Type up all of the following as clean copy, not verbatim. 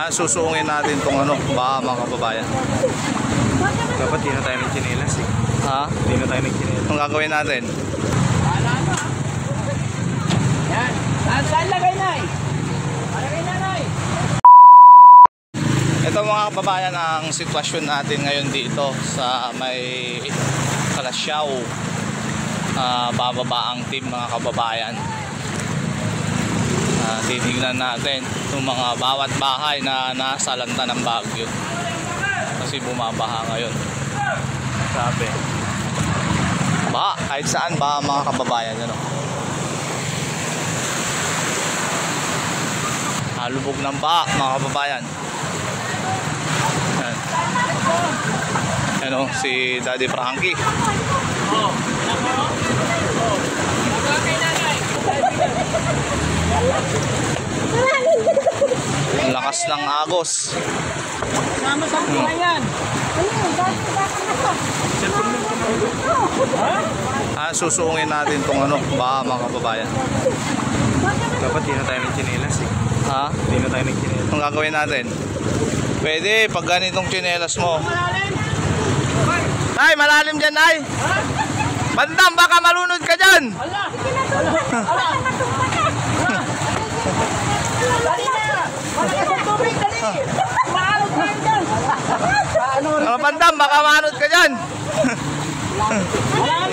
Susungin natin itong ano, baka mga kababayan. Dapat di na tayo nagchinelas eh. Ha? Di na tayo nagchinelas. Anong gagawin natin? Yan. Saan lagay, Nay? Lagay na, Nay. Ito mga kababayan ang sitwasyon natin ngayon dito sa may Kalasyaw. Bababa ang team mga kababayan. Titignan natin itong mga bawat bahay na nasa lanta ng Baguio kasi bumabaha ngayon. Sabi ba kahit saan ba mga kababayan, ano? Lubog ng baha mga kababayan. Yan. Ano, si Daddy Frankie. Ang lakas ng agos. Sama sa yan. Susungin natin itong ano, baka mga kababayan. Dapat di na tayo nagchinelas eh. Ha? Di na tayo nagchinelas. Anong gagawin natin? Pwede, pag ganitong tsinelas mo. Ay, malalim dyan, ay! Bandam, baka malunod ka dyan! Ano, Bandam, baka manod ka dyan!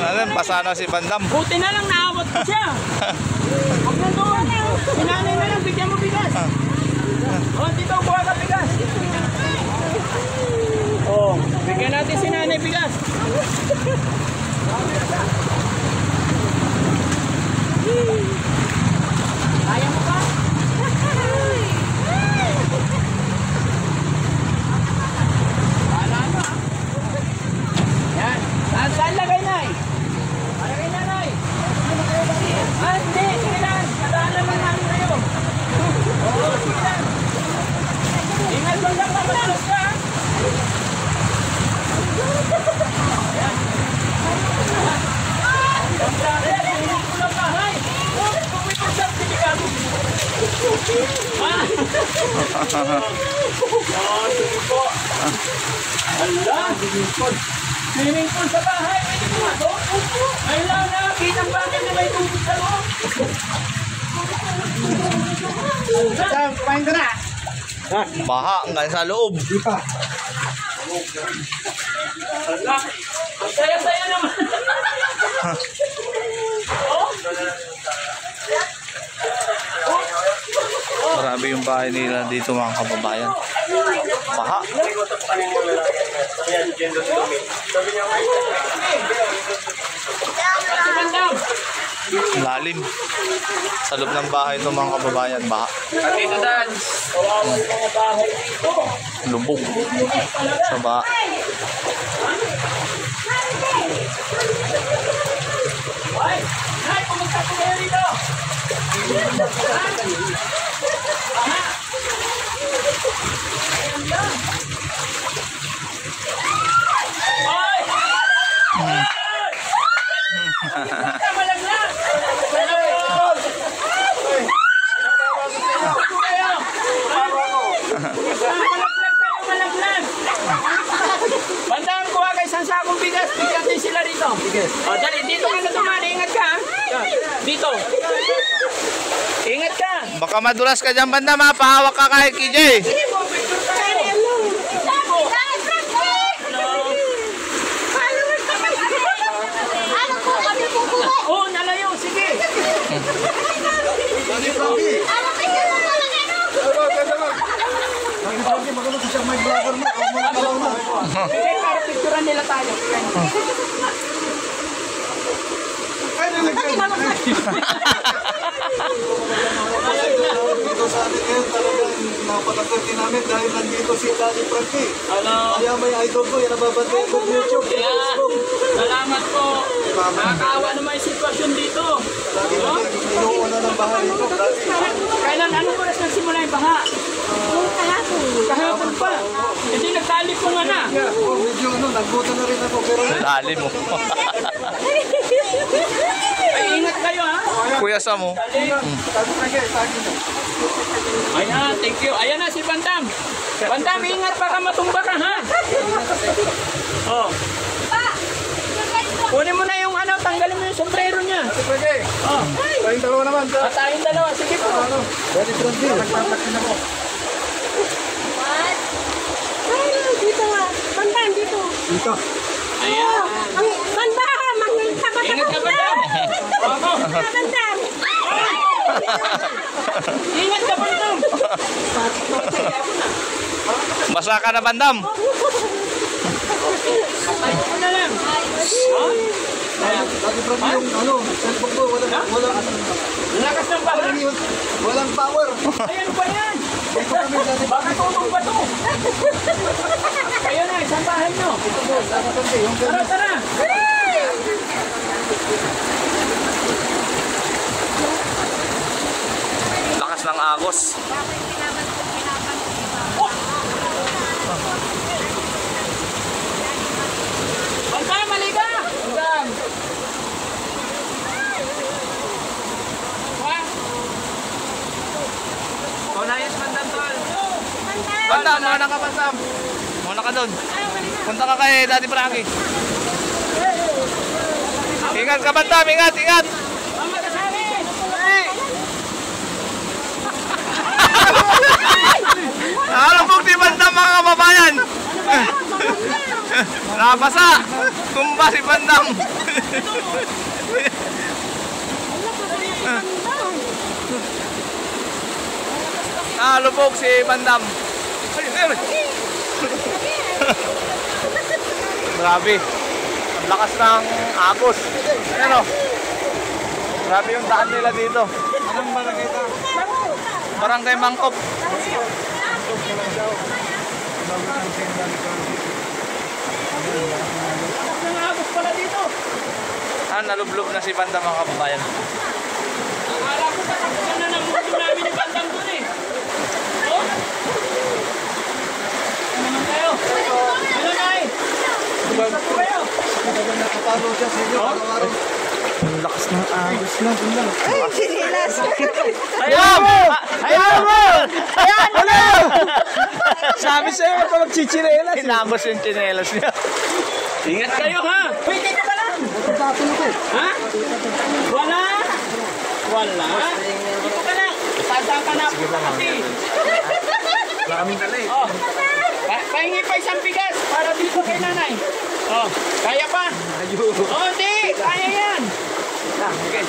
Alam, pasana si Bandam. Buti na lang naawat ko siya. Huwag na doon. Sinanay na lang, bigyan mo bigas. O, dito, buha ka bigas. O, bigyan natin si nanay bigas. Kaya mo ba? Wala mo. Yan. Saan lagay, Nay? Lagay na, Nay. Hindi. Sige lang. Kadaanan lang namin kayo. Oo, sige lang. Ingat mo lang matalas ka. Yan. Hindi ko lang bahay. Tuwid mo sa sinikado. Sige po. Allah. Swimming pool sa bahay. Pwede ko nga doon. Ay lang na. Kitang bagay na may tubig sa loob. Kumain ka na. Baha hanggang sa loob. Allah. Ang saya-saya naman. Grabe yung bahay nila dito mga kababayan. Baha. Lalim. Sa loob ng bahay ito mga kababayan, baha. Dito Dan. Kawawa yung mga bahay dito. Lubog sa baha. Ay! Nay! Pumunta po kayo dito! Ay! Pumunta malaglag! Malaglag! Malaglag! Bandang kuha kayo isang sakong bigas, bigyan din sila rito. O, dali, dito ka na tumali, ingat ka. Dito. Ingat ka. Baka madulas ka dyan, Bandam, ha? Pahawak ka kay KJ. Sige po, picture tayo. Sige po. Oo, nalayo, sige. Sige, para picturean nila tayo. Dito sa atin ngayon talagang napatagpati namin dahil nandito si Daddy Frankie. Kaya may idol ko, yan nababantay ko YouTube, Facebook. Salamat po. Nakakaawa naman yung sitwasyon dito. Lagi namin inuuna ng bahay dito. Kailan, anong oras nagsimula yung baha? Kahapon pa. Hindi nagtalip ko nga na. Medyo nagbuta na rin ako pero Lalim mo. Ay, ingat kayo ha. Kuya Sam, oh. Daddy Frankie, sa akin. Ayan, thank you. Ayan na si Bandam. Bandam, ingat baka matumba ka ha. Oh. Kunin mo na yung ano, tanggalin mo yung sombrero niya. Daddy Frankie, Oh. tayong dalawa naman. Patayin dalawa, sige po. Daddy Frankie, nagtataksin ako. Dito nga. Bandam, dito. Dito. Ayan. Ang bandam, maging Ingat ka, Bandam. Ako. Bandam. Ingat ka, Bandam. Basa ka na, Bandam. Patayin mo na lang. Daddy Frankie, yung ano, cellphone ko, Lakas ng baha. walang power. Ayan pa yan. Dito kami, Daddy Baka tulong ba to? Kayo na, isang bahay nyo. Daddy Frankie, yung Tara, tara. Lakas ng agos. Bandam, maliga. Bandam. Unayos Bandam, tol. Bandam, muna ka, Bandam. Muna ka doon. Punta ka kay Daddy Frankie. Ingat ka, Bandam. Ingat, ingat. Mama ka sa amin. Nalubog si Bandam, mga kababayan. Nabasa. Tumba si Bandam. Nalubog si Bandam. Grabe. Ang lakas ng agos. Ano? Grabe yung daan nila dito. Anong barangay ito? Barangay Mangkop. Nangagos pala dito. Nalublog na si Bandam, mga kababayan. Akala ko tatapusan na ng mundo namin ni Bandam dun eh. Oh? Ano naman kayo? Ano na eh? Ano kayo? Nakapalo siya sa inyo, araw-araw. Ang lakas ng agos na. Ayan! Ayan mo! Ayan mo! Sabi sa'yo, ito magchichirelas. Inagos yung tsinelas niya. Ingat kayo ha! Uy, dito ka lang! Ha? Wala? Wala? Dito ka lang! Tanda ka na po kasi. Wala kaming dala eh. Oh. Pahingi pa isang bigas para dito kay nanay. Oh, kaya pa? Oh, di! Kaya yan! Okay.